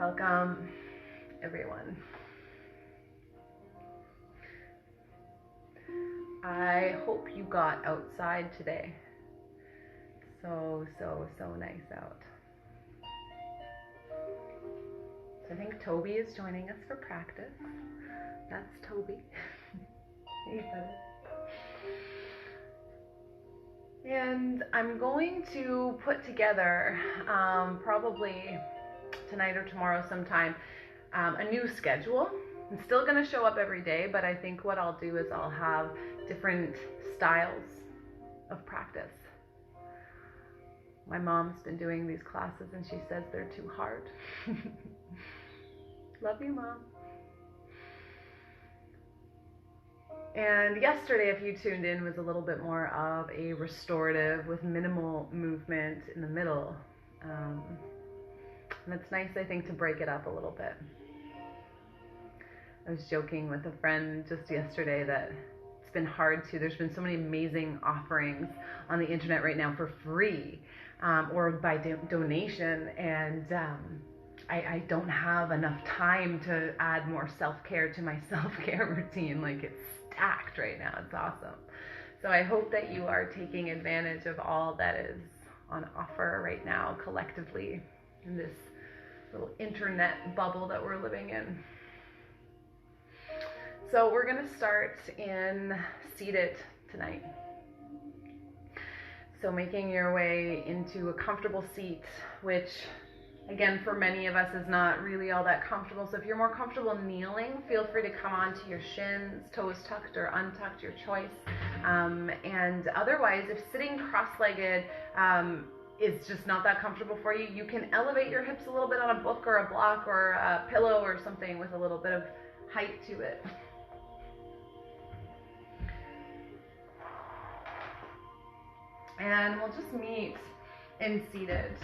Welcome, everyone. I hope you got outside today. So nice out. So I think Toby is joining us for practice. That's Toby. Hey, buddy. And I'm going to put together, probably tonight or tomorrow sometime, a new schedule. I'm still going to show up every day, but I think what I'll do is I'll have different styles of practice. My mom's been doing these classes and she says they're too hard. Love you, Mom. And yesterday, if you tuned in, was a little bit more of a restorative with minimal movement in the middle. And it's nice, I think, to break it up a little bit. I was joking with a friend just yesterday that it's been hard to, there's been so many amazing offerings on the internet right now for free or by donation, and I don't have enough time to add more self-care to my self-care routine. Like, it's stacked right now. It's awesome. So I hope that you are taking advantage of all that is on offer right now collectively in this little internet bubble that we're living in. So we're going to start in seated tonight. So making your way into a comfortable seat, which again, for many of us is not really all that comfortable. So if you're more comfortable kneeling, feel free to come onto your shins, toes tucked or untucked, your choice. And otherwise, if sitting cross-legged is just not that comfortable for you, you can elevate your hips a little bit on a book or a block or a pillow or something with a little bit of height to it. And we'll just meet in seated.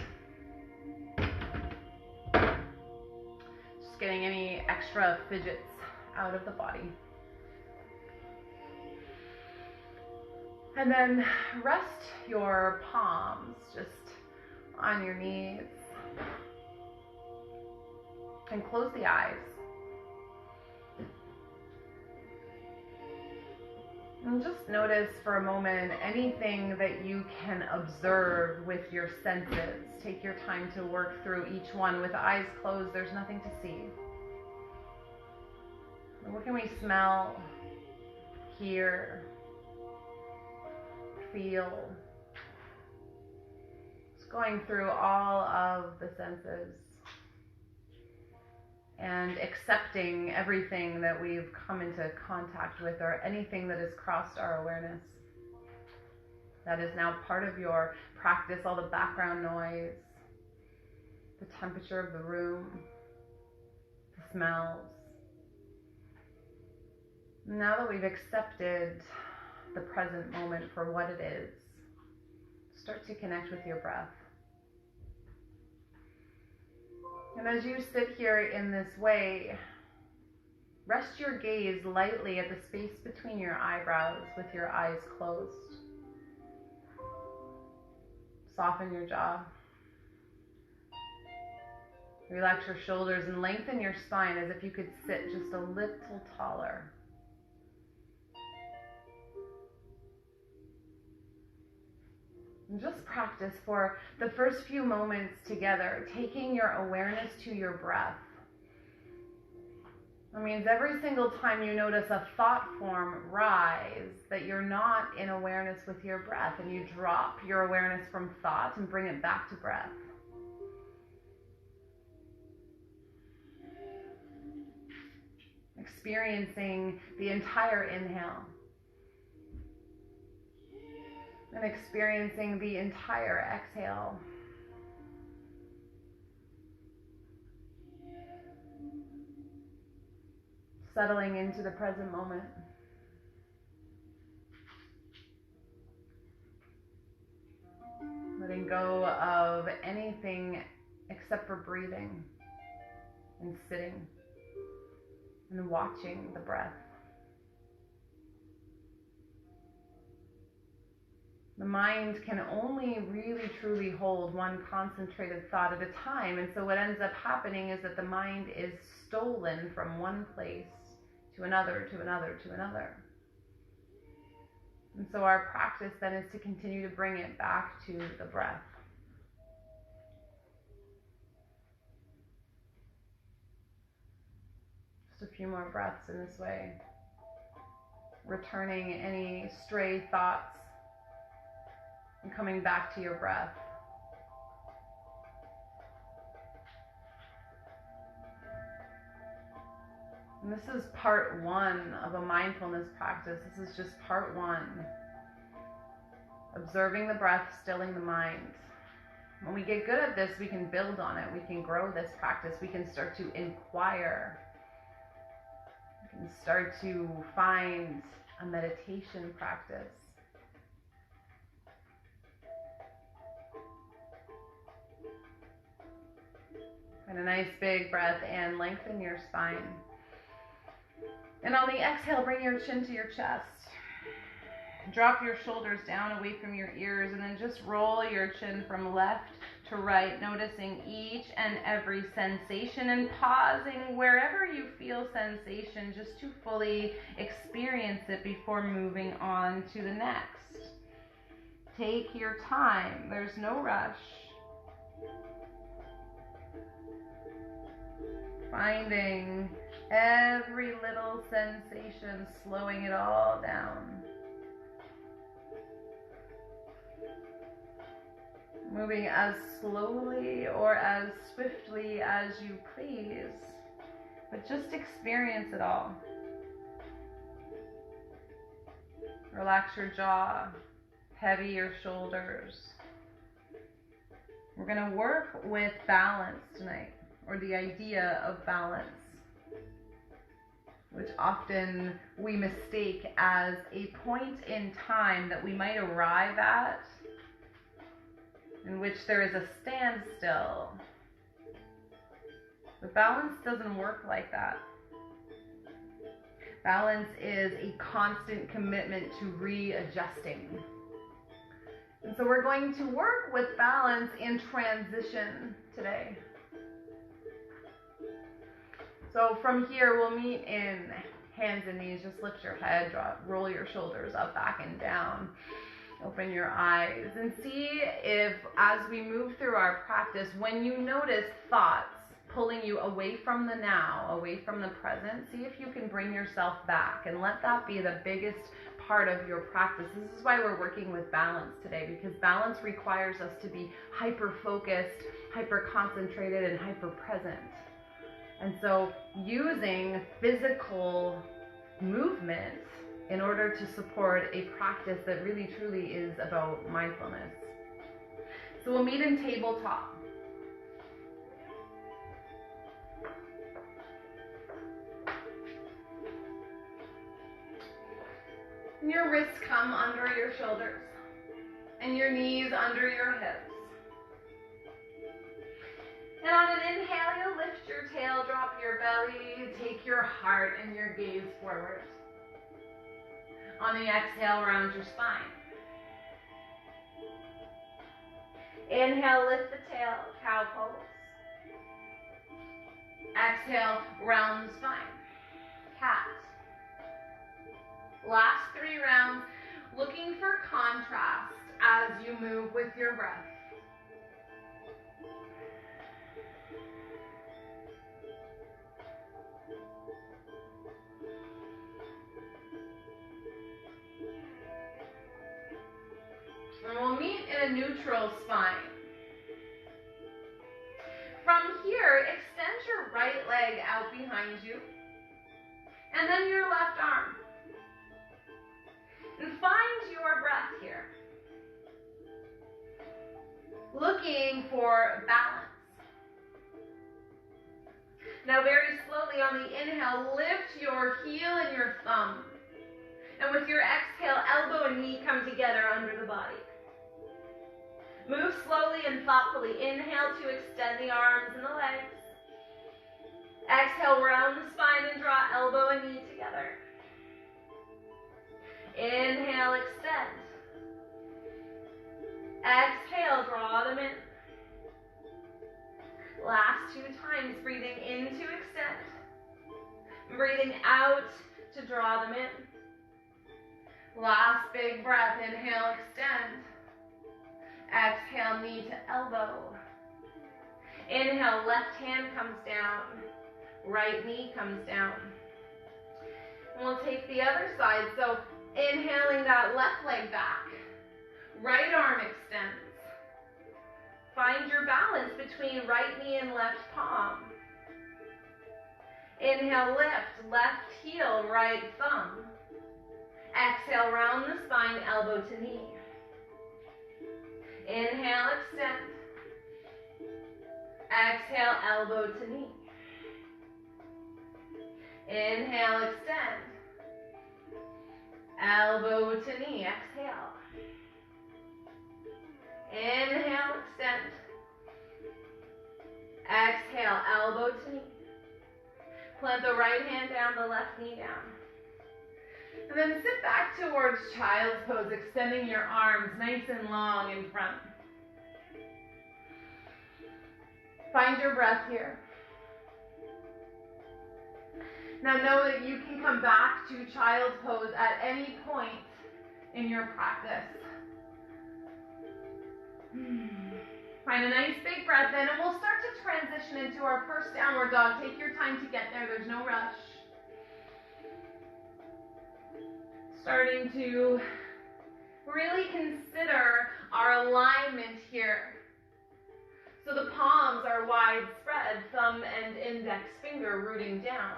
Just getting any extra fidgets out of the body. And then rest your palms just on your knees. And close the eyes. And just notice for a moment anything that you can observe with your senses. Take your time to work through each one. With eyes closed, there's nothing to see. What can we smell, hear, feel? Just going through all of the senses and accepting everything that we've come into contact with or anything that has crossed our awareness. That is now part of your practice, all the background noise, the temperature of the room, the smells. Now that we've accepted the present moment for what it is, start to connect with your breath. And as you sit here in this way, rest your gaze lightly at the space between your eyebrows with your eyes closed. Soften your jaw. Relax your shoulders and lengthen your spine as if you could sit just a little taller. And just practice for the first few moments together, taking your awareness to your breath. That means every single time you notice a thought form rise, that you're not in awareness with your breath, and you drop your awareness from thought and bring it back to breath. Experiencing the entire inhale. And experiencing the entire exhale. Settling into the present moment. Letting go of anything except for breathing and sitting and watching the breath. The mind can only really truly hold one concentrated thought at a time. And so what ends up happening is that the mind is stolen from one place to another, to another, to another. And so our practice then is to continue to bring it back to the breath. Just a few more breaths in this way. Returning any stray thoughts and coming back to your breath. And this is part one of a mindfulness practice. This is just part one. Observing the breath, stilling the mind. When we get good at this, we can build on it. We can grow this practice. We can start to inquire. We can start to find a meditation practice. And a nice big breath and lengthen your spine. And on the exhale, bring your chin to your chest. Drop your shoulders down away from your ears, and then just roll your chin from left to right, noticing each and every sensation and pausing wherever you feel sensation just to fully experience it before moving on to the next. Take your time. There's no rush. Finding every little sensation, slowing it all down. Moving as slowly or as swiftly as you please, but just experience it all. Relax your jaw, heavy your shoulders. We're going to work with balance tonight, or the idea of balance, which often we mistake as a point in time that we might arrive at in which there is a standstill. But balance doesn't work like that. Balance is a constant commitment to readjusting. And so we're going to work with balance in transition today. So from here, we'll meet in hands and knees. Just lift your head, roll your shoulders up, back, and down. Open your eyes and see if, as we move through our practice, when you notice thoughts pulling you away from the now, away from the present, see if you can bring yourself back and let that be the biggest part of your practice. This is why we're working with balance today, because balance requires us to be hyper-focused, hyper-concentrated, and hyper-present. And so using physical movement in order to support a practice that really truly is about mindfulness. So we'll meet in tabletop. And your wrists come under your shoulders and your knees under your hips. And on an inhale, you'll lift your tail, drop your belly, take your heart and your gaze forward. On the exhale, round your spine. Inhale, lift the tail, cow pose. Exhale, round the spine, cat. Last 3 rounds, looking for contrast as you move with your breath. And we'll meet in a neutral spine. From here, extend your right leg out behind you, and then your left arm. And find your breath here. Looking for balance. Now very slowly on the inhale, lift your heel and your thumb. And with your exhale, elbow and knee come together under the body. Move slowly and thoughtfully. Inhale to extend the arms and the legs. Exhale, round the spine and draw elbow and knee together. Inhale, extend. Exhale, draw them in. Last 2 times, breathing in to extend. Breathing out to draw them in. Last big breath, inhale, extend. Exhale, knee to elbow. Inhale, left hand comes down. Right knee comes down. And we'll take the other side. So inhaling that left leg back. Right arm extends. Find your balance between right knee and left palm. Inhale, lift, left heel, right thumb. Exhale, round the spine, elbow to knee. Inhale, extend. Exhale, elbow to knee. Inhale, extend. Elbow to knee, exhale. Inhale, extend. Exhale, elbow to knee. Plant the right hand down, the left knee down. And then sit back towards child's pose, extending your arms nice and long in front. Find your breath here. Now know that you can come back to child's pose at any point in your practice. Find a nice big breath in, and we'll start to transition into our first downward dog. Take your time to get there. There's no rush. Starting to really consider our alignment here. So the palms are wide spread, thumb and index finger rooting down.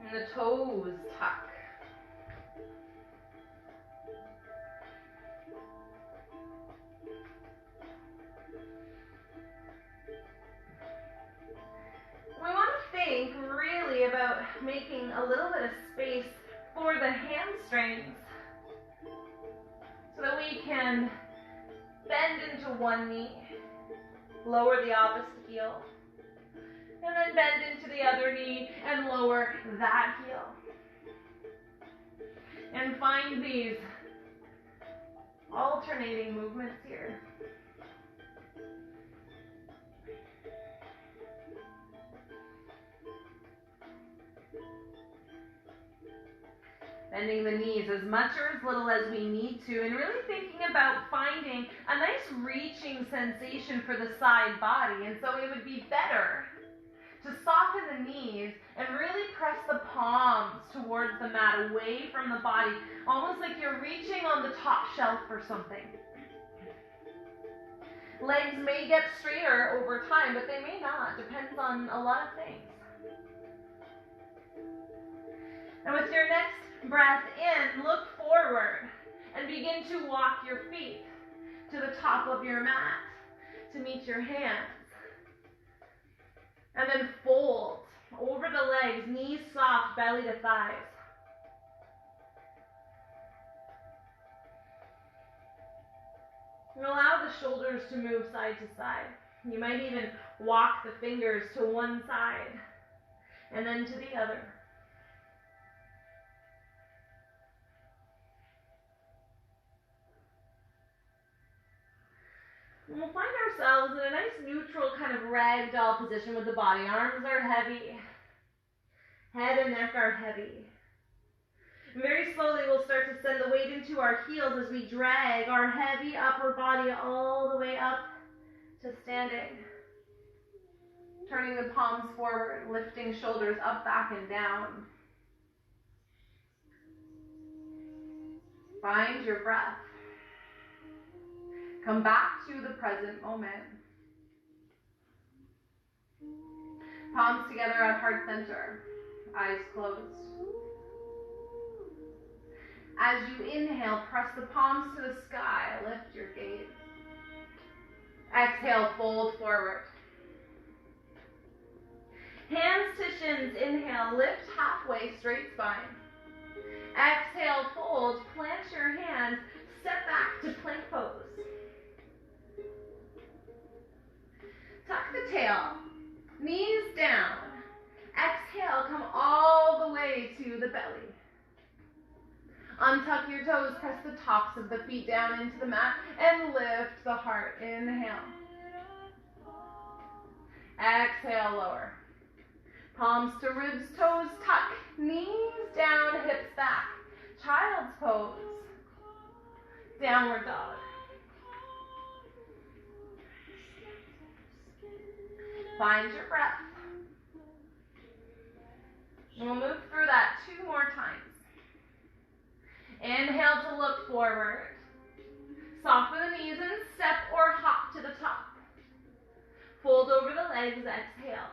And the toes tuck. We want to think really about making a little bit of space for the hamstrings so that we can bend into one knee, lower the opposite heel, and then bend into the other knee and lower that heel. And find these alternating movements here. Bending the knees as much or as little as we need to, and really thinking about finding a nice reaching sensation for the side body. And so it would be better to soften the knees and really press the palms towards the mat, away from the body, almost like you're reaching on the top shelf or something. Legs may get straighter over time, but they may not. Depends on a lot of things. And with your next breath in, look forward and begin to walk your feet to the top of your mat to meet your hands. And then fold over the legs, knees soft, belly to thighs. And allow the shoulders to move side to side. You might even walk the fingers to one side and then to the other. And we'll find ourselves in a nice neutral kind of ragdoll position with the body. Arms are heavy. Head and neck are heavy. And very slowly we'll start to send the weight into our heels as we drag our heavy upper body all the way up to standing. Turning the palms forward, lifting shoulders up, back, and down. Find your breath. Come back to the present moment. Palms together at heart center, eyes closed. As you inhale, press the palms to the sky, lift your gaze. Exhale, fold forward. Hands to shins, inhale, lift halfway, straight spine. Exhale, fold, plant your hands, step back to plank pose. Tuck the tail, knees down. Exhale, come all the way to the belly. Untuck your toes, press the tops of the feet down into the mat, and lift the heart. Inhale. Exhale, lower. Palms to ribs, toes tuck, knees down, hips back. Child's pose. Downward dog. Find your breath. We'll move through that 2 more times. Inhale to look forward. Soften the knees and step or hop to the top. Fold over the legs, exhale.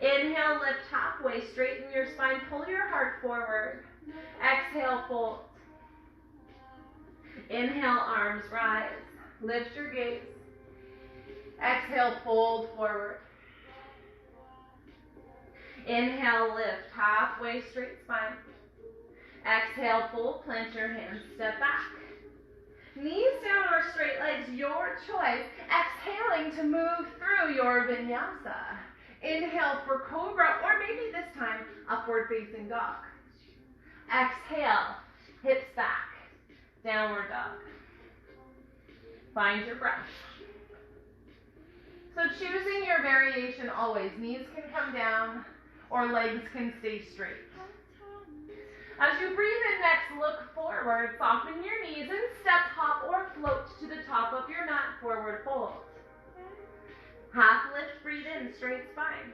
Inhale, lift halfway, straighten your spine, pull your heart forward. Exhale, fold. Inhale, arms rise. Lift your gaze. Exhale, fold forward. Inhale, lift, halfway straight spine. Exhale, fold, plant your hands, step back. Knees down or straight legs, your choice. Exhaling to move through your vinyasa. Inhale for cobra, or maybe this time, upward facing dog. Exhale, hips back, downward dog. Find your breath. So choosing your variation always. Knees can come down or legs can stay straight. As you breathe in next, look forward, soften your knees and step, hop or float to the top of your mat, forward fold. Half lift, breathe in, straight spine.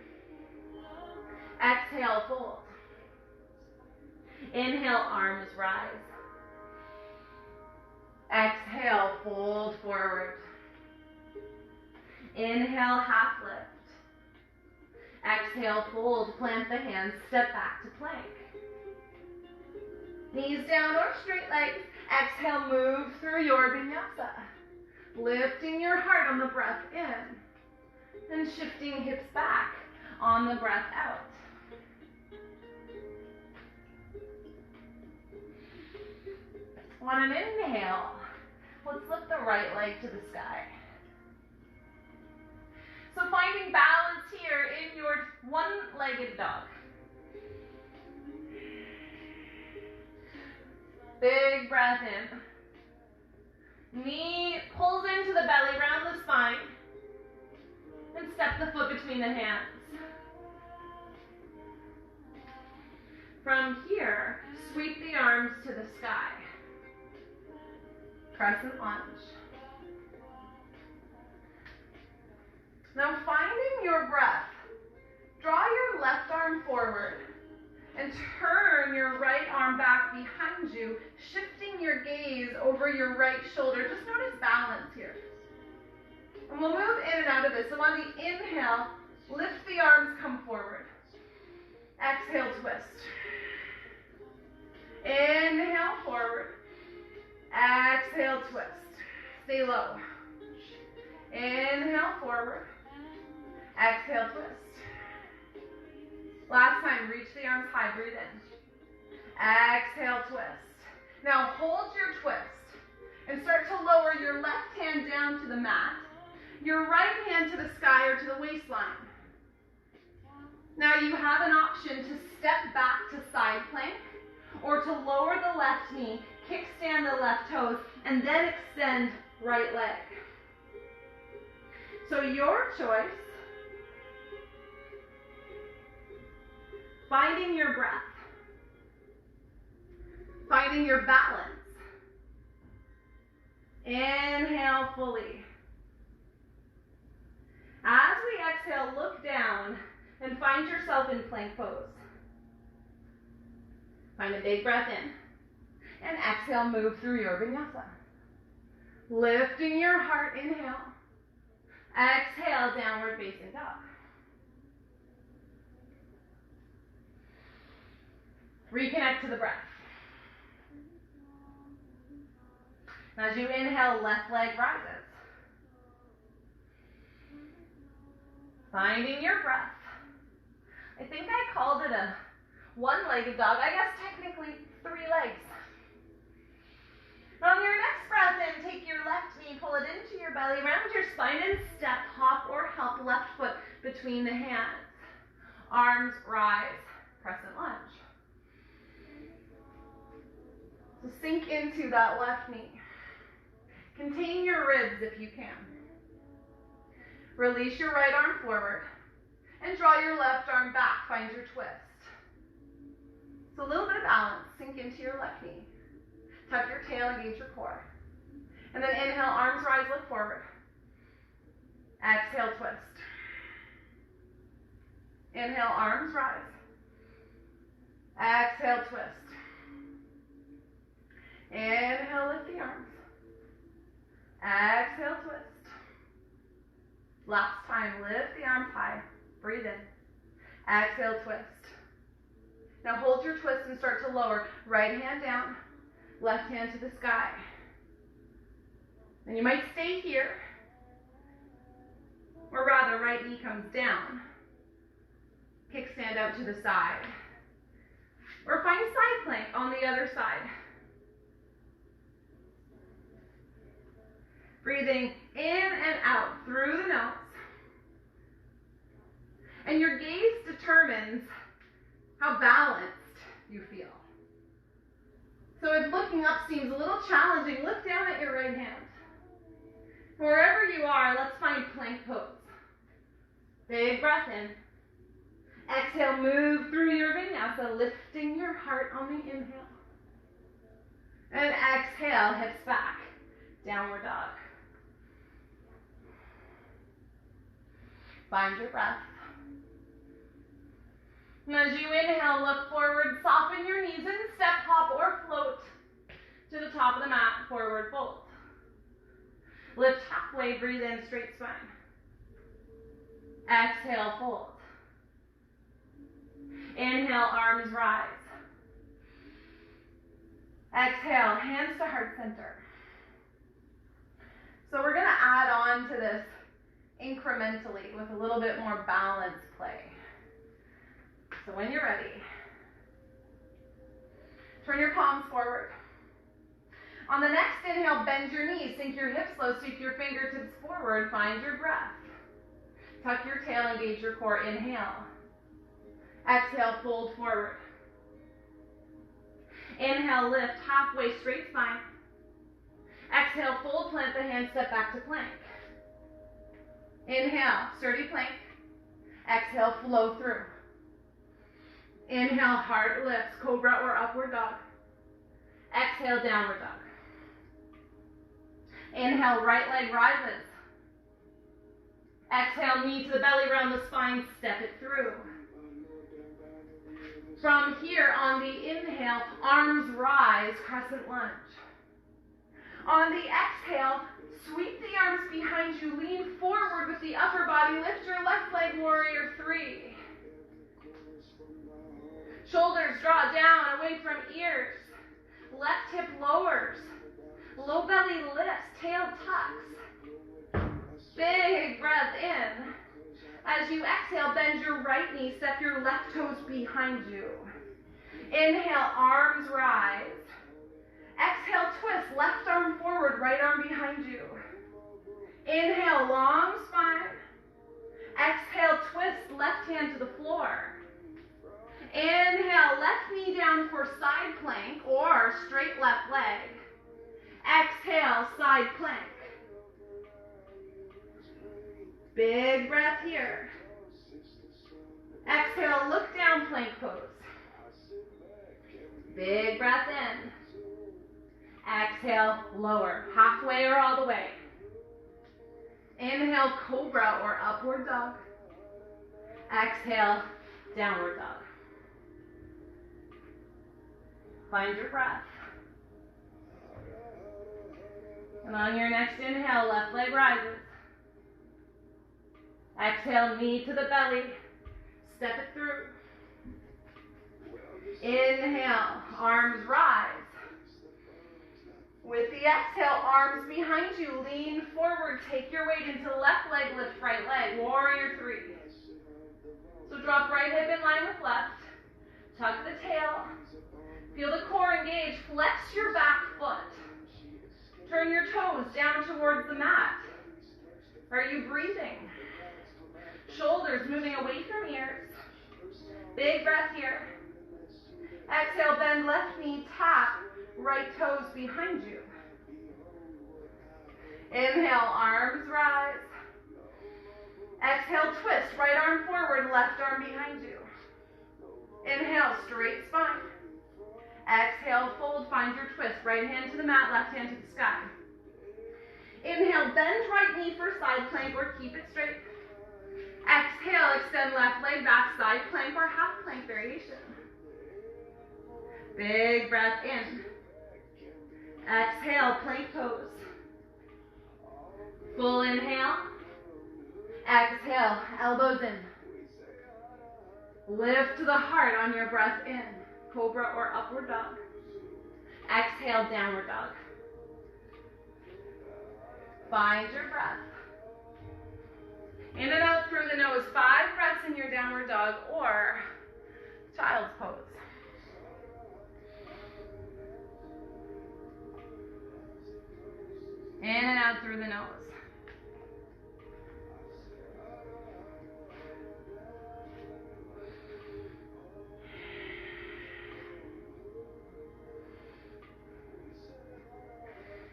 Exhale, fold. Inhale, arms rise. Exhale, fold forward. Inhale, half lift. Exhale, fold, plant the hands, step back to plank. Knees down or straight legs. Exhale, move through your vinyasa. Lifting your heart on the breath in. And shifting hips back on the breath out. On an inhale, let's lift the right leg to the sky. So finding balance here in your one-legged dog. Big breath in. Knee pulls into the belly, round the spine. And step the foot between the hands. From here, sweep the arms to the sky. Crescent lunge. Now finding your breath, draw your left arm forward and turn your right arm back behind you, shifting your gaze over your right shoulder. Just notice balance here. And we'll move in and out of this. So on the inhale, lift the arms, come forward. Exhale, twist. Inhale, forward. Exhale, twist. Stay low. Inhale, forward. Exhale, twist. Last time, reach the arms high, breathe in. Exhale, twist. Now hold your twist and start to lower your left hand down to the mat, your right hand to the sky or to the waistline. Now you have an option to step back to side plank or to lower the left knee, kickstand the left toes, and then extend right leg. So your choice. Finding your breath. Finding your balance. Inhale fully. As we exhale, look down and find yourself in plank pose. Find a big breath in. And exhale, move through your vinyasa. Lifting your heart, inhale. Exhale, downward facing dog. Reconnect to the breath. As you inhale, left leg rises. Finding your breath. I think I called it a one-legged dog. I guess technically 3 legs. On your next breath in, take your left knee, pull it into your belly, round your spine, and step, hop, or help left foot between the hands. Arms rise, crescent lunge. So sink into that left knee. Contain your ribs if you can. Release your right arm forward and draw your left arm back. Find your twist. So a little bit of balance. Sink into your left knee. Tuck your tail, engage your core. And then inhale, arms rise, look forward. Exhale, twist. Inhale, arms rise. Exhale, twist. Inhale, lift the arms. Exhale, twist. Last time, lift the arms high. Breathe in. Exhale, twist. Now hold your twist and start to lower. Right hand down, left hand to the sky. And you might stay here, or rather, right knee comes down. Kickstand out to the side. Or find side plank on the other side. Breathing in and out through the nose. And your gaze determines how balanced you feel. So if looking up seems a little challenging, look down at your right hand. Wherever you are, let's find plank pose. Big breath in. Exhale, move through your vinyasa, lifting your heart on the inhale. And exhale, hips back, downward dog. Find your breath. And as you inhale, look forward, soften your knees and step, hop, or float to the top of the mat, forward fold. Lift halfway, breathe in, straight spine. Exhale, fold. Inhale, arms rise. Exhale, hands to heart center. So we're going to add on to this incrementally with a little bit more balance play. So when you're ready, turn your palms forward. On the next inhale, bend your knees, sink your hips low, sweep your fingertips forward, find your breath. Tuck your tail, engage your core, inhale. Exhale, fold forward. Inhale, lift, halfway, straight spine. Exhale, fold, plant the hands, step back to plank. Inhale, sturdy plank. Exhale, flow through. Inhale, heart lifts, cobra or upward dog. Exhale, downward dog. Inhale, right leg rises. Exhale, knee to the belly, round the spine, step it through. From here, on the inhale, arms rise, crescent lunge. On the exhale, sweep the arms behind you, lean forward with the upper body, lift your left leg, warrior three. Shoulders draw down, away from ears. Left hip lowers. Low belly lifts, tail tucks. Big breath in. As you exhale, bend your right knee, step your left toes behind you. Inhale, arms rise. Exhale, twist, left arm forward, right arm behind you. Inhale, long spine. Exhale, twist, left hand to the floor. Inhale, left knee down for side plank or straight left leg. Exhale, side plank. Big breath here. Exhale, look down, plank pose. Big breath in. Exhale, lower, halfway or all the way. Inhale, cobra or upward dog. Exhale, downward dog. Find your breath. And on your next inhale, left leg rises. Exhale, knee to the belly. Step it through. Inhale, arms rise. With the exhale, arms behind you, lean forward, take your weight into left leg, lift right leg, warrior three. So drop right hip in line with left, tuck the tail, feel the core engage, flex your back foot. Turn your toes down towards the mat. Are you breathing? Shoulders moving away from ears. Big breath here. Exhale, bend left knee, tap. right toes behind you. Inhale, arms rise. Exhale, twist, right arm forward, left arm behind you. Inhale, straight spine. Exhale, fold, find your twist. Right hand to the mat, left hand to the sky. Inhale, bend right knee for side plank or keep it straight. Exhale, extend left leg back, side plank or half plank variation. Big breath in. Exhale, plank pose. Full inhale. Exhale, elbows in. Lift to the heart on your breath in. Cobra or upward dog. Exhale, downward dog. Find your breath. In and out through the nose. 5 breaths in your downward dog or child's pose. In and out through the nose.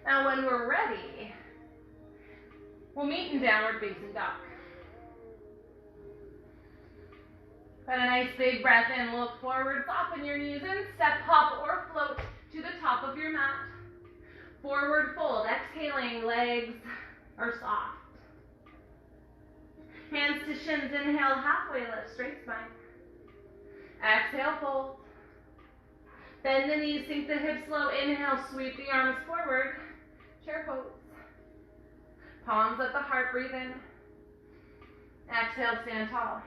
Now when we're ready, we'll meet in downward facing dog. Put a nice big breath in, look forward, soften your knees in, step, hop, or float to the top of your mat. Forward fold, exhaling, legs are soft. Hands to shins, inhale, halfway lift, straight spine. Exhale, fold. Bend the knees, sink the hips low, inhale, sweep the arms forward. Chair pose. Palms at the heart, breathe in. Exhale, stand tall.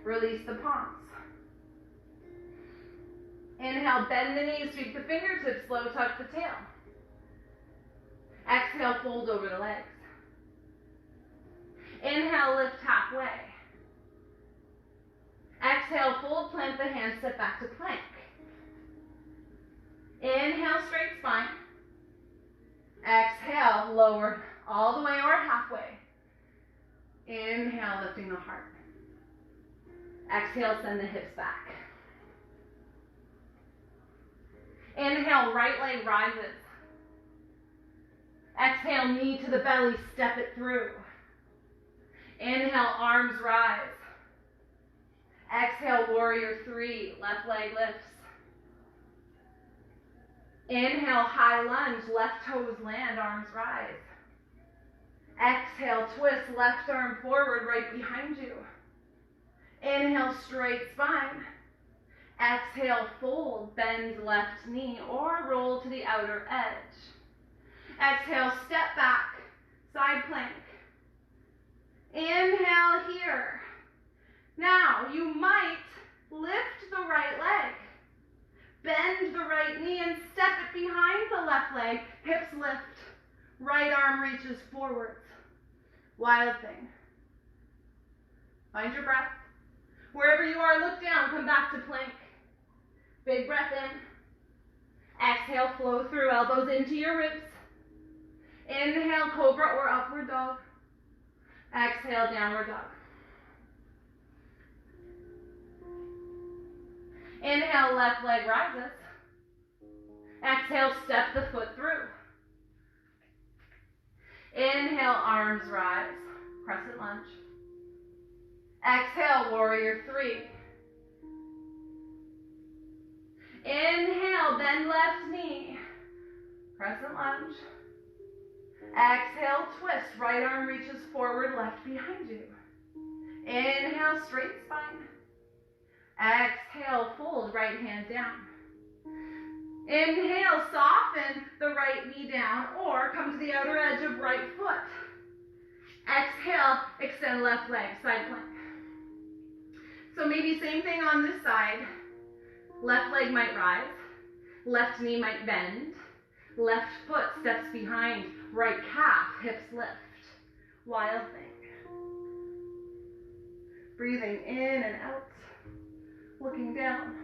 Release the palms. Inhale, bend the knees, sweep the fingertips, slow tuck the tail. Exhale, fold over the legs. Inhale, lift halfway. Exhale, fold, plant the hands, step back to plank. Inhale, straight spine. Exhale, lower all the way or halfway. Inhale, lifting the heart. Exhale, send the hips back. Inhale, right leg rises. Exhale, knee to the belly, step it through. Inhale, arms rise. Exhale, warrior 3, left leg lifts. Inhale, high lunge, left toes land, arms rise. Exhale, twist, left arm forward, right behind you. Inhale, straight spine. Exhale, fold, bend left knee or roll to the outer edge. Exhale, step back, side plank. Inhale here. Now, you might lift the right leg. Bend the right knee and step it behind the left leg. Hips lift. Right arm reaches forwards. Wild thing. Find your breath. Wherever you are, look down. Come back to plank. Big breath in. Exhale, flow through. Elbows into your ribs. Inhale, cobra or upward dog. Exhale, downward dog. Inhale, left leg rises. Exhale, step the foot through. Inhale, arms rise. Crescent lunge. Exhale, warrior 3. Inhale, bend left knee. Crescent lunge. Exhale, twist. Right arm reaches forward, left behind you. Inhale, straight spine. Exhale, fold, right hand down. Inhale, soften the right knee down or come to the outer edge of right foot. Exhale, extend left leg, side plank. So maybe same thing on this side. Left leg might rise. Left knee might bend. Left foot steps behind. Right calf, hips lift. Wild thing. Breathing in and out. Looking down.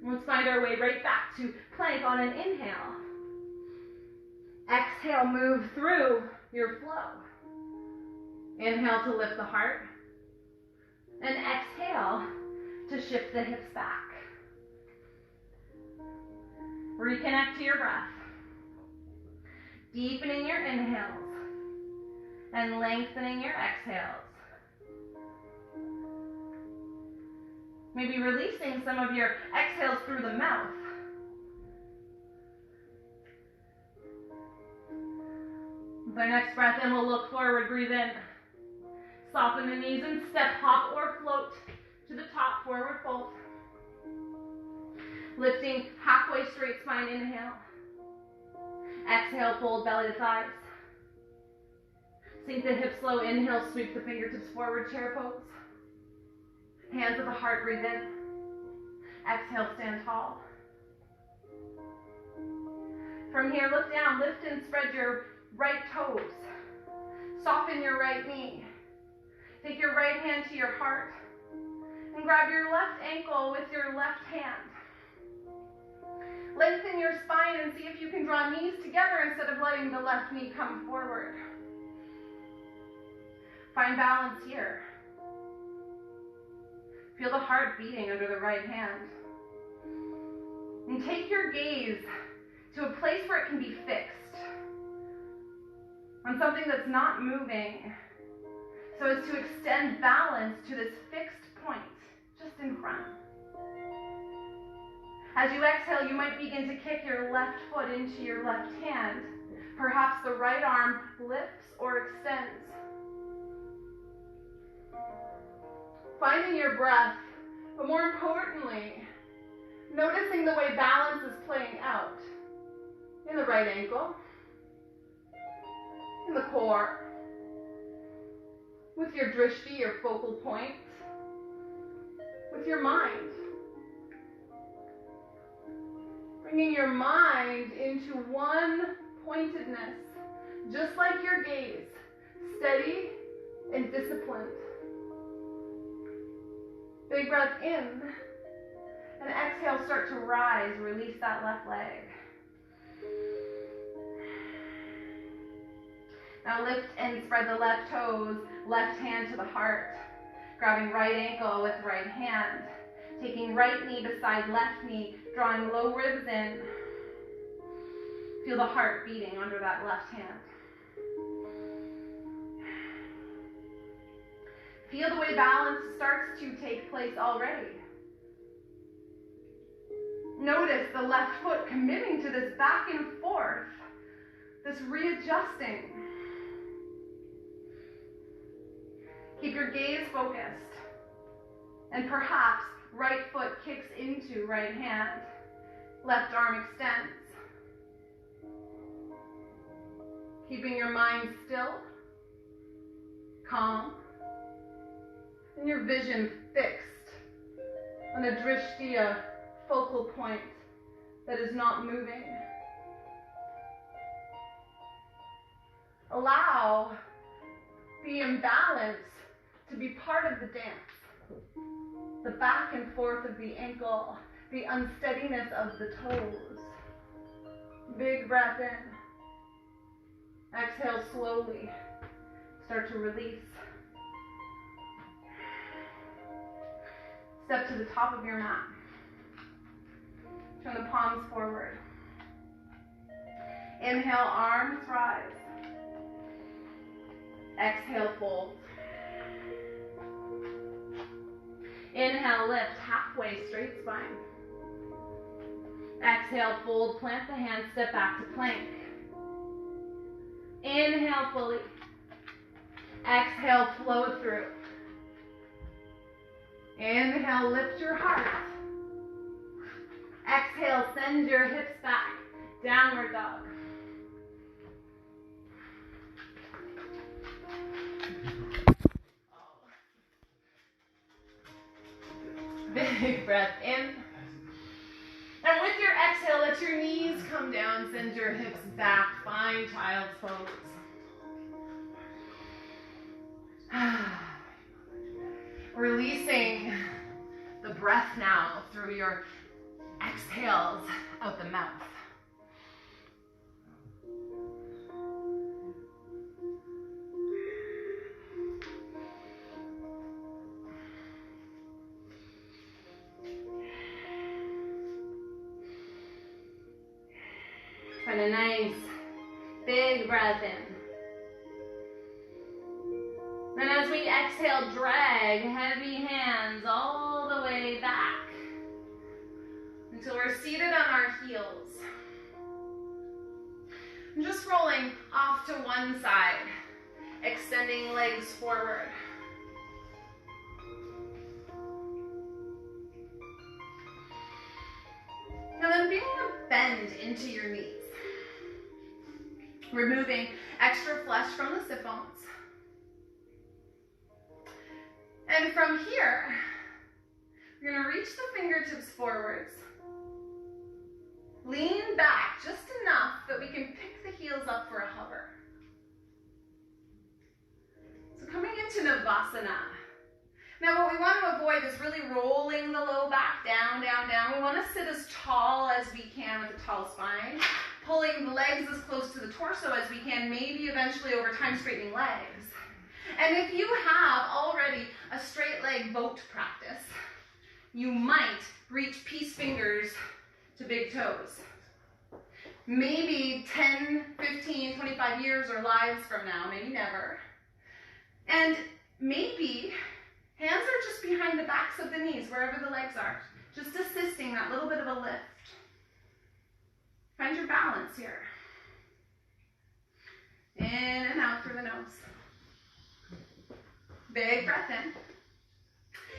Let's find our way right back to plank on an inhale. Exhale, move through your flow. Inhale to lift the heart. And exhale to shift the hips back. Reconnect to your breath. Deepening your inhales and lengthening your exhales. Maybe releasing some of your exhales through the mouth. With our next breath in, we'll look forward, breathe in. Soften the knees and step, hop, or float to the top, forward fold. Lifting halfway straight spine, inhale. Exhale, fold belly to thighs. Sink the hips low, inhale, sweep the fingertips forward, chair pose. Hands at the heart, breathe in. Exhale, stand tall. From here, look down, lift and spread your right toes. Soften your right knee. Take your right hand to your heart and grab your left ankle with your left hand. Lengthen your spine and see if you can draw knees together instead of letting the left knee come forward. Find balance here. Feel the heart beating under the right hand. And take your gaze to a place where it can be fixed, on something that's not moving, so as to extend balance to this fixed point just in front. As you exhale, you might begin to kick your left foot into your left hand. Perhaps the right arm lifts or extends. Finding your breath, but more importantly, noticing the way balance is playing out in the right ankle, in the core, with your drishti, your focal point, with your mind. Bringing your mind into one pointedness, just like your gaze, steady and disciplined. Big breath in, and exhale, start to rise, release that left leg. Now lift and spread the left toes, left hand to the heart, grabbing right ankle with right hand, taking right knee beside left knee, drawing low ribs in. Feel the heart beating under that left hand. Feel the way balance starts to take place already. Notice the left foot committing to this back and forth, this readjusting. Keep your gaze focused, and perhaps right foot kicks into right hand, left arm extends. Keeping your mind still, calm, and your vision fixed on a drishti, focal point that is not moving. Allow the imbalance to be part of the dance. The back and forth of the ankle, the unsteadiness of the toes. Big breath in. Exhale slowly. Start to release. Step to the top of your mat. Turn the palms forward. Inhale, arms rise. Exhale, fold. Inhale, lift, halfway straight spine. Exhale, fold, plant the hands, step back to plank. Inhale fully. Exhale, flow through. Inhale, lift your heart. Exhale, send your hips back. Downward dog. Big breath in. And with your exhale, let your knees come down. Send your hips back. Find child's pose. Releasing the breath now through your exhales out the mouth. a nice big breath in. And as we exhale, drag heavy hands all the way back until we're seated on our heels. And just rolling off to one side, extending legs forward. And then beginning to bend into your knees. Removing extra flesh from the sit bones. And from here, you're going to reach the fingertips forwards. Lean back just enough that we can pick the heels up for a hover. So coming into Navasana. Now what we want to avoid is really rolling the low back down, down, down. We want to sit as tall as we can with a tall spine. Pulling the legs as close to the torso as we can, maybe eventually over time straightening legs. And if you have already a straight leg boat practice, you might reach peace fingers to big toes. Maybe 10, 15, 25 years or lives from now, maybe never. And maybe hands are just behind the backs of the knees, wherever the legs are, just assisting that little bit of a lift. Find your balance here. In and out through the nose. Big breath in.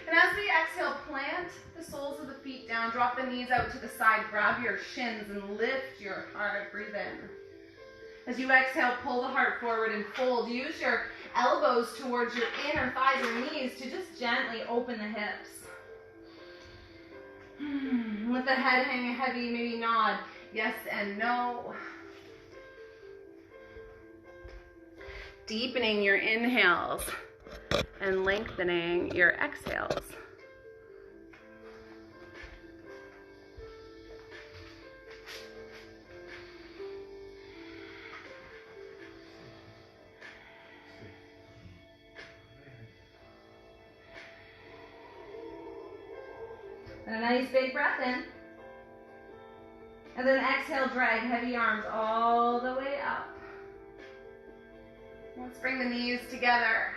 And as we exhale, plant the soles of the feet down, drop the knees out to the side, grab your shins and lift your heart, breathe in. As you exhale, pull the heart forward and fold. Use your elbows towards your inner thighs or knees to just gently open the hips. Let the head hang heavy, maybe nod yes and no. Deepening your inhales and lengthening your exhales. And a nice big breath in. And then exhale, drag heavy arms all the way up. Let's bring the knees together.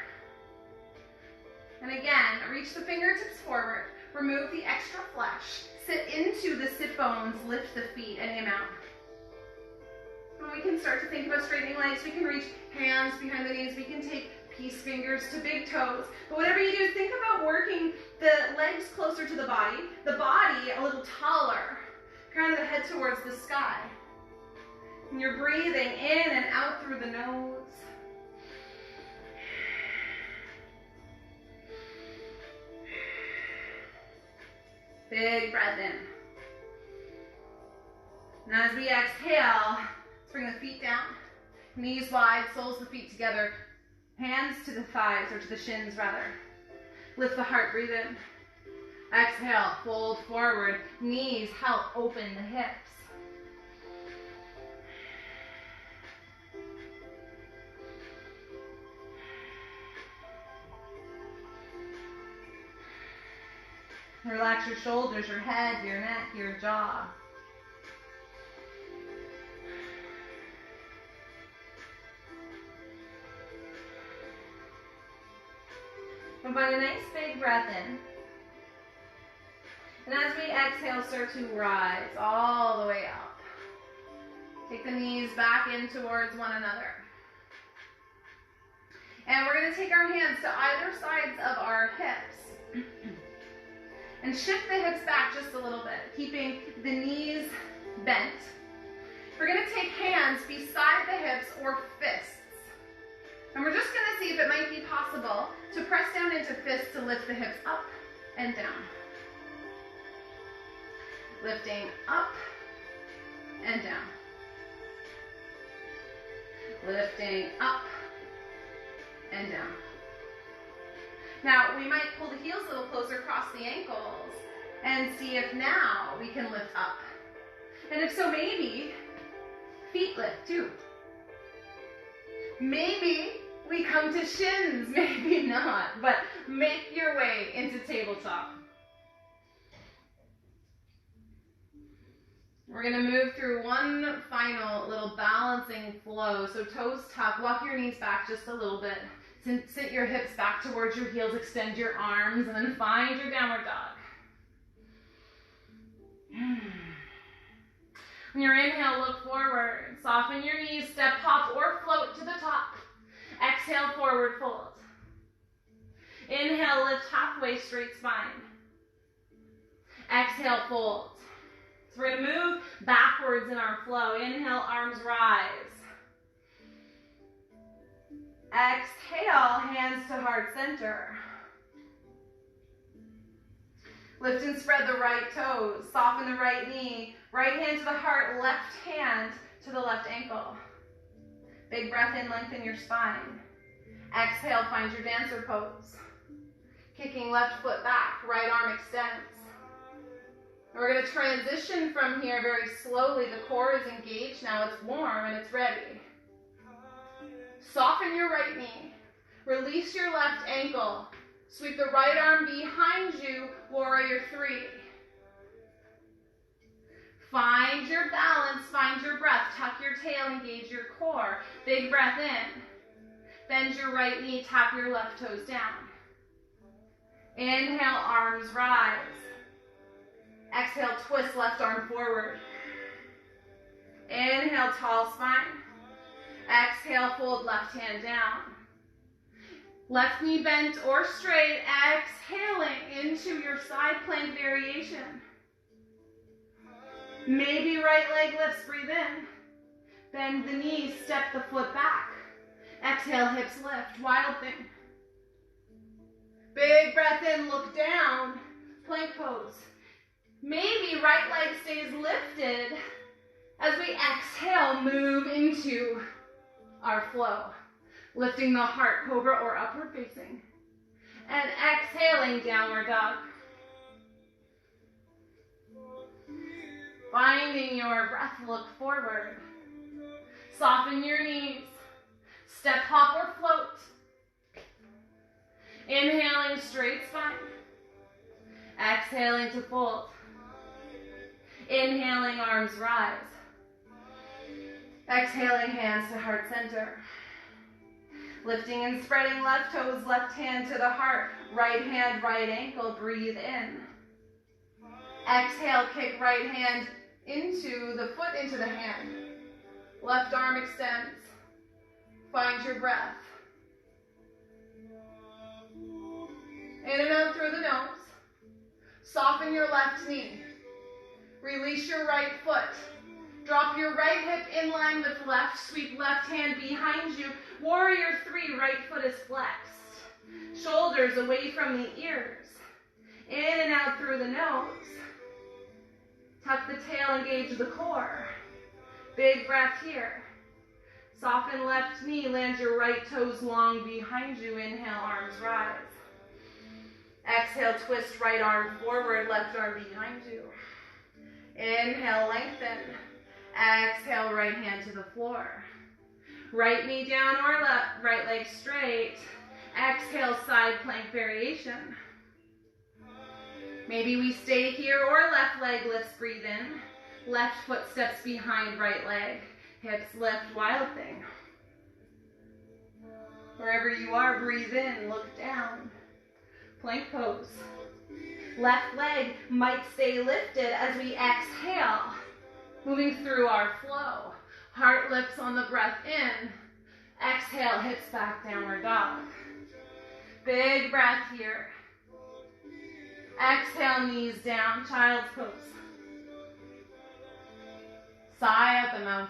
And again, reach the fingertips forward. Remove the extra flesh. Sit into the sit bones, lift the feet any amount. And we can start to think about straightening legs. We can reach hands behind the knees. We can take peace fingers to big toes. But whatever you do, think about working the legs closer to the body a little taller. Crown of the head towards the sky. And you're breathing in and out through the nose. Big breath in. And as we exhale, let's bring the feet down. Knees wide, soles of the feet together. Hands to the thighs, or to the shins rather. Lift the heart, breathe in. Exhale, fold forward. Knees help open the hips. Relax your shoulders, your head, your neck, your jaw. And find a nice big breath in. And as we exhale, start to rise all the way up. Take the knees back in towards one another. And we're going to take our hands to either sides of our hips. And shift the hips back just a little bit, keeping the knees bent. We're going to take hands beside the hips or fists. And we're just going to see if it might be possible to press down into fists to lift the hips up and down. Lifting up and down. Lifting up and down. Now, we might pull the heels a little closer across the ankles and see if now we can lift up. And if so, maybe feet lift too. Maybe we come to shins, maybe not, but make your way into tabletop. We're going to move through one final little balancing flow. So toes tuck, walk your knees back just a little bit. Sit your hips back towards your heels, extend your arms, and then find your downward dog. On your inhale, look forward. Soften your knees, step, hop, or float to the top. Exhale, forward fold. Inhale, lift halfway, straight spine. Exhale, fold. So we're going to move backwards in our flow. Inhale, arms rise. Exhale, hands to heart center. Lift and spread the right toes. Soften the right knee. Right hand to the heart, left hand to the left ankle. Big breath in, lengthen your spine. Exhale, find your dancer pose. Kicking left foot back, right arm extends. And we're going to transition from here very slowly. The core is engaged now. It's warm and it's ready. Soften your right knee. Release your left ankle. Sweep the right arm behind you, warrior three. Find your balance, find your breath. Tuck your tail, engage your core. Big breath in. Bend your right knee, tap your left toes down. Inhale, arms rise. Exhale, twist left arm forward. Inhale, tall spine. Exhale, fold left hand down. Left knee bent or straight, exhaling into your side plank variation. Maybe right leg lifts, breathe in. Bend the knees, step the foot back. Exhale, hips lift, wild thing. Big breath in, look down, plank pose. Maybe right leg stays lifted. As we exhale, move into our flow. Lifting the heart, cobra or upward facing. And exhaling, downward dog. Finding your breath, look forward. Soften your knees. Step, hop, or float. Inhaling, straight spine. Exhaling to fold. Inhaling, arms rise. Exhaling, hands to heart center. Lifting and spreading left toes, left hand to the heart. Right hand, right ankle, breathe in. Exhale, kick right hand into the foot, into the hand. Left arm extends. Find your breath. In and out through the nose. Soften your left knee. Release your right foot. Drop your right hip in line with left. Sweep left hand behind you. Warrior three, right foot is flexed. Shoulders away from the ears. In and out through the nose. Tuck the tail, engage the core. Big breath here. Soften left knee, land your right toes long behind you. Inhale, arms rise. Exhale, twist right arm forward, left arm behind you. Inhale, lengthen. Exhale, right hand to the floor. Right knee down or left, right leg straight. Exhale, side plank variation. Maybe we stay here or left leg lifts, breathe in. Left foot steps behind right leg. Hips lift, wild thing. Wherever you are, breathe in, look down. Plank pose. Left leg might stay lifted as we exhale. Moving through our flow. Heart lifts on the breath in. Exhale, hips back, downward dog. Big breath here. Exhale, knees down, child's pose. Sigh out the mouth.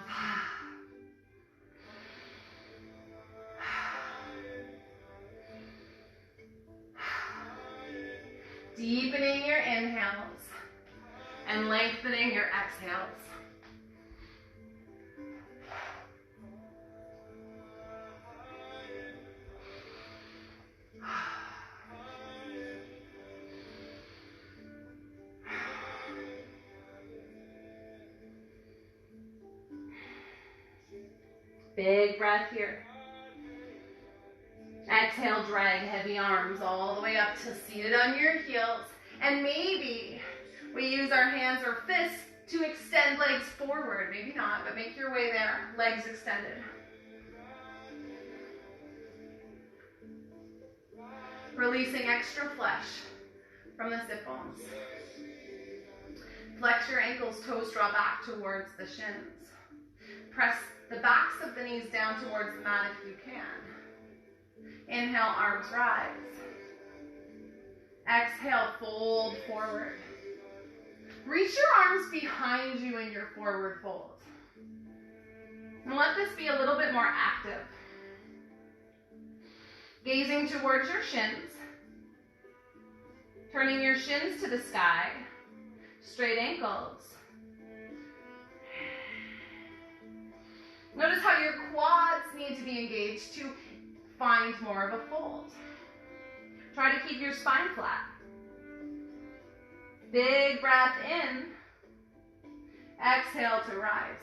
Deepening your inhales and lengthening your exhales. Big breath here. Exhale, drag heavy arms all the way up to seated on your heels. And maybe we use our hands or fists to extend legs forward. Maybe not, but make your way there. Legs extended. Releasing extra flesh from the sit bones. Flex your ankles, toes draw back towards the shins. Press the backs of the knees down towards the mat if you can. Inhale, arms rise. Exhale, fold forward. Reach your arms behind you in your forward fold. And let this be a little bit more active. Gazing towards your shins. Turning your shins to the sky. Straight ankles. Notice how your quads need to be engaged to find more of a fold. Try to keep your spine flat. Big breath in. Exhale to rise.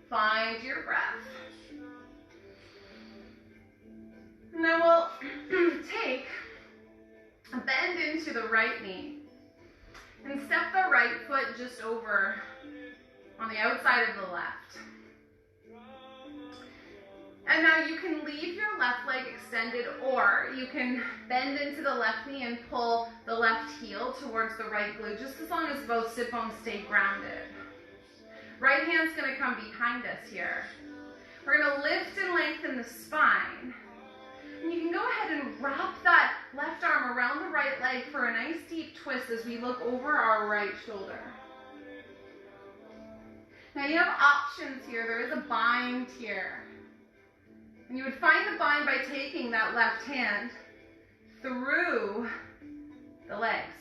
Find your breath. And then we'll take a bend into the right knee and step the right foot just over on the outside of the left. And now you can leave your left leg extended, or you can bend into the left knee and pull the left heel towards the right glute, just as long as both sit bones stay grounded. Right hand's going to come behind us here. We're going to lift and lengthen the spine. And you can go ahead and wrap that left arm around the right leg for a nice deep twist as we look over our right shoulder. Now you have options here. There is a bind here. And you would find the bind by taking that left hand through the legs.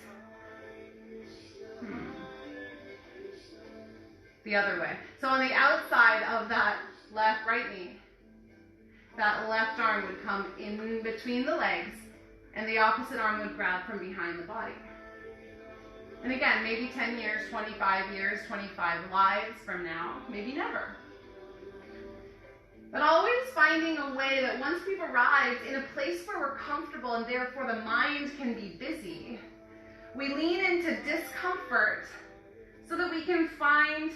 The other way. So on the outside of that right knee, that left arm would come in between the legs, and the opposite arm would grab from behind the body. And again, maybe 10 years, 25 years, 25 lives from now, maybe never. But always finding a way that once we've arrived in a place where we're comfortable and therefore the mind can be busy, we lean into discomfort so that we can find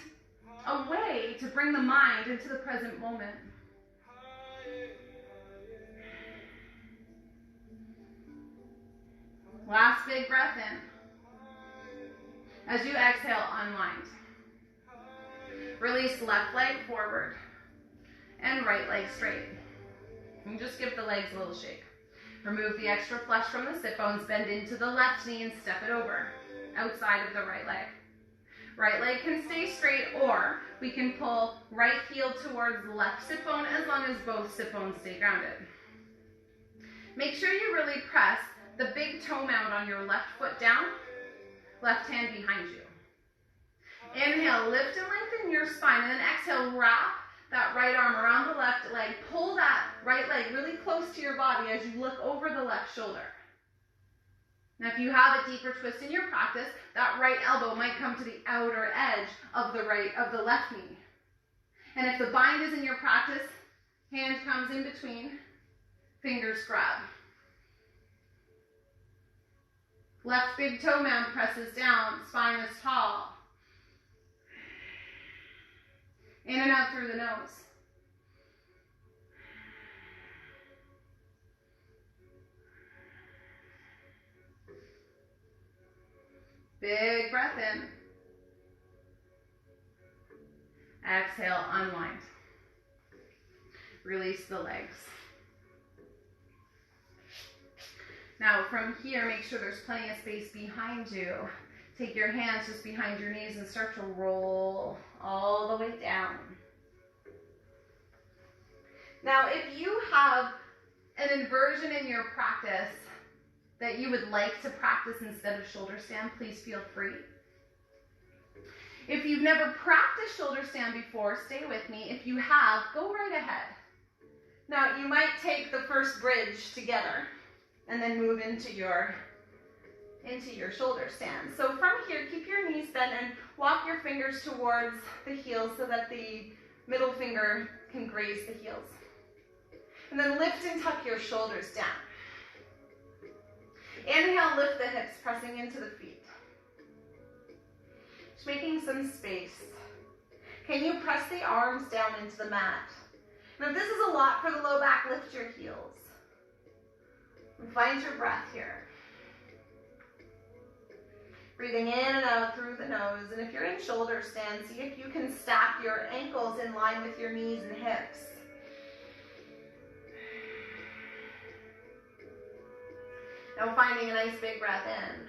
a way to bring the mind into the present moment. Last big breath in. As you exhale, unwind. Release left leg forward and right leg straight. And just give the legs a little shake. Remove the extra flesh from the sit bones, bend into the left knee and step it over, outside of the right leg. Right leg can stay straight, or we can pull right heel towards left sit bone as long as both sit bones stay grounded. Make sure you really press the big toe mound on your left foot down, left hand behind you. Inhale, lift and lengthen your spine, and then exhale, wrap that right arm around the left leg. Pull that right leg really close to your body as you look over the left shoulder. Now, if you have a deeper twist in your practice, that right elbow might come to the outer edge of the left knee. And if the bind is in your practice, hand comes in between, fingers grab. Left big toe mound presses down, spine is tall. In and out through the nose. Big breath in. Exhale, unwind. Release the legs. Now from here, make sure there's plenty of space behind you. Take your hands just behind your knees and start to roll all the way down. Now, if you have an inversion in your practice that you would like to practice instead of shoulder stand, please feel free. If you've never practiced shoulder stand before, stay with me. If you have, go right ahead. Now, you might take the first bridge together and then move into your shoulder stand. So from here, keep your knees bent and walk your fingers towards the heels so that the middle finger can graze the heels. And then lift and tuck your shoulders down. Inhale, lift the hips, pressing into the feet. Just making some space. Can you press the arms down into the mat? Now if this is a lot for the low back, lift your heels. And find your breath here. Breathing in and out through the nose. And if you're in shoulder stand, see if you can stack your ankles in line with your knees and hips. Now finding a nice big breath in.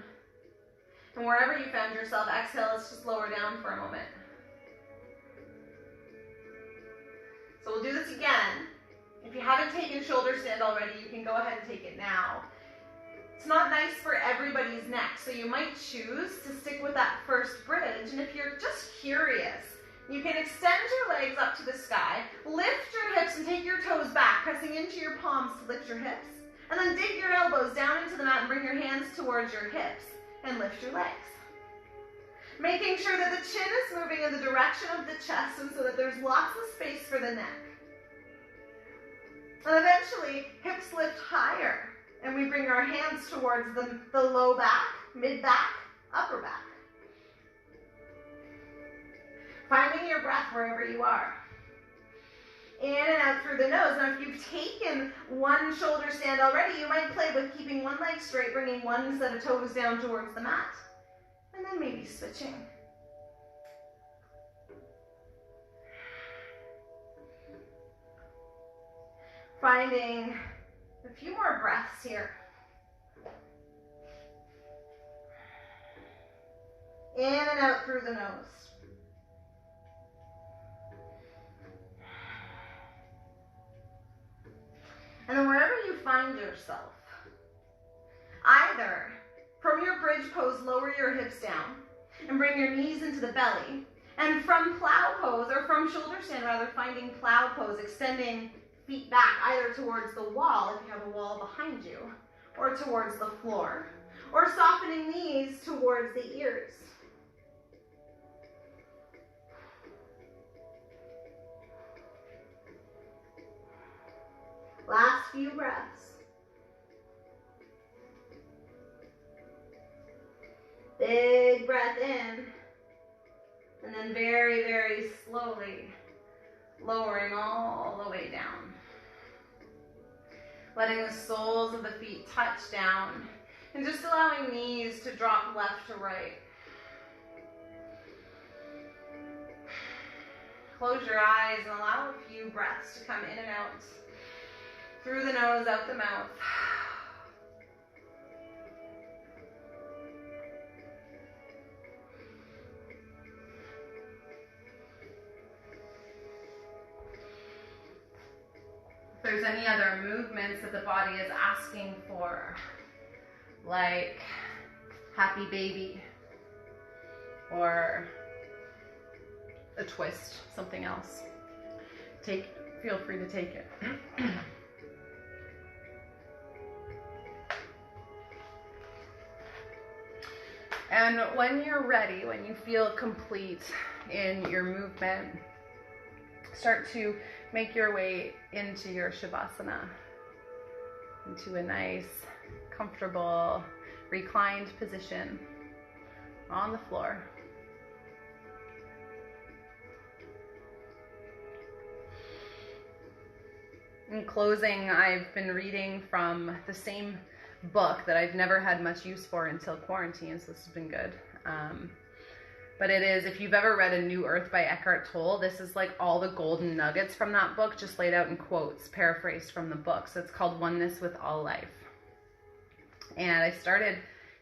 And wherever you found yourself, exhale, let's just lower down for a moment. So we'll do this again. If you haven't taken shoulder stand already, you can go ahead and take it now. It's not nice for everybody's neck, so you might choose to stick with that first bridge. And if you're just curious, you can extend your legs up to the sky, lift your hips and take your toes back, pressing into your palms to lift your hips. And then dig your elbows down into the mat and bring your hands towards your hips and lift your legs. Making sure that the chin is moving in the direction of the chest and so that there's lots of space for the neck. And eventually, hips lift higher and we bring our hands towards the low back, mid back, upper back. Finding your breath wherever you are. In and out through the nose. Now if you've taken one shoulder stand already, you might play with keeping one leg straight, bringing one set of toes down towards the mat. And then maybe switching. Finding a few more breaths here. In and out through the nose. And then wherever you find yourself, either from your bridge pose, lower your hips down and bring your knees into the belly. And from plow pose, or from shoulder stand rather, finding plow pose, extending feet back either towards the wall, if you have a wall behind you, or towards the floor. Or softening knees towards the ears. Last few breaths. Big breath in. And then very, very slowly lowering all the way down. Letting the soles of the feet touch down. And just allowing knees to drop left to right. Close your eyes and allow a few breaths to come in and out. Through the nose, out the mouth. If there's any other movements that the body is asking for, like happy baby or a twist, something else, feel free to take it. And when you're ready, when you feel complete in your movement, start to make your way into your Shavasana, into a nice, comfortable, reclined position on the floor. In closing, I've been reading from the same book that I've never had much use for until quarantine, so this has been good. But it is, if you've ever read A New Earth by Eckhart Tolle, this is like all the golden nuggets from that book, just laid out in quotes, paraphrased from the book. So it's called Oneness with All Life. And I started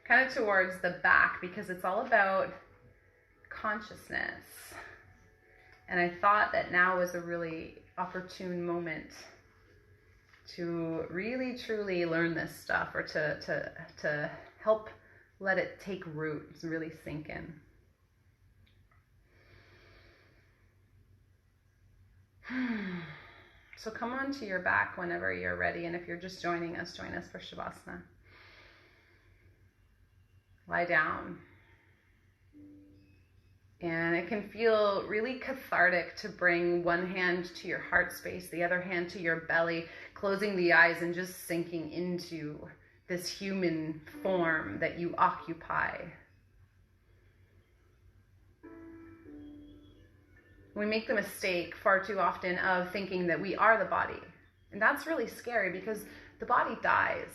kind of towards the back because it's all about consciousness. And I thought that now was a really opportune moment to really truly learn this stuff, or to help let it take root, to really sink in. So come onto your back whenever you're ready, and if you're just joining us, join us for Shavasana. Lie down. And it can feel really cathartic to bring one hand to your heart space, the other hand to your belly, closing the eyes and just sinking into this human form that you occupy. We make the mistake far too often of thinking that we are the body. And that's really scary because the body dies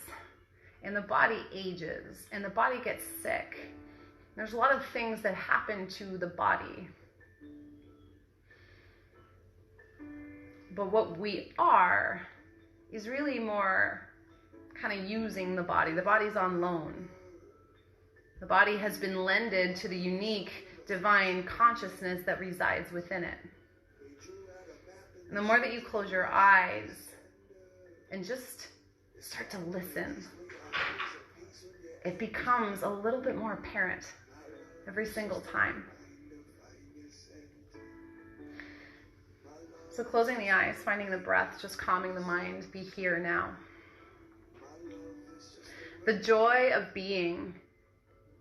and the body ages and the body gets sick. There's a lot of things that happen to the body. But what we are is really more kind of using the body. The body's on loan. The body has been lended to the unique divine consciousness that resides within it. And the more that you close your eyes and just start to listen, it becomes a little bit more apparent every single time. So closing the eyes, finding the breath, just calming the mind, be here now. The joy of being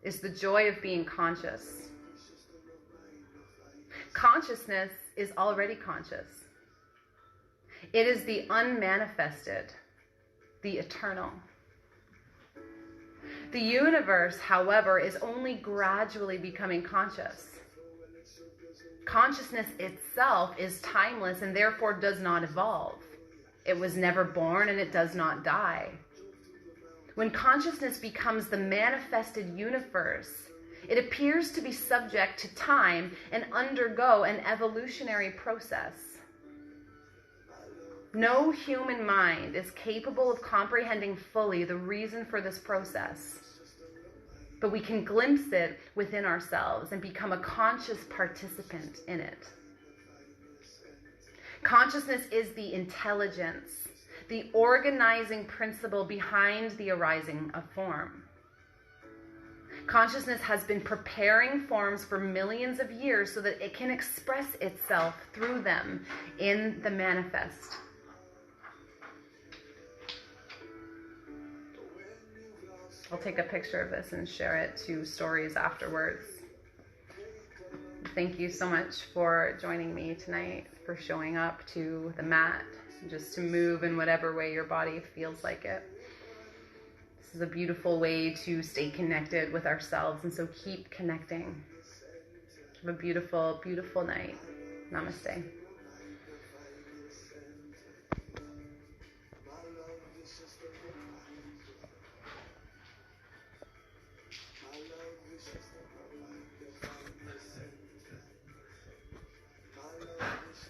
is the joy of being conscious. Consciousness is already conscious. It is the unmanifested, the eternal. The universe, however, is only gradually becoming conscious. Consciousness itself is timeless and therefore does not evolve. It was never born and it does not die. When consciousness becomes the manifested universe, it appears to be subject to time and undergo an evolutionary process. No human mind is capable of comprehending fully the reason for this process, but we can glimpse it within ourselves and become a conscious participant in it. Consciousness is the intelligence, the organizing principle behind the arising of form. Consciousness has been preparing forms for millions of years so that it can express itself through them in the manifest. I'll take a picture of this and share it to stories afterwards. Thank you so much for joining me tonight, for showing up to the mat, just to move in whatever way your body feels like it. This is a beautiful way to stay connected with ourselves, and so keep connecting. Have a beautiful, beautiful night. Namaste.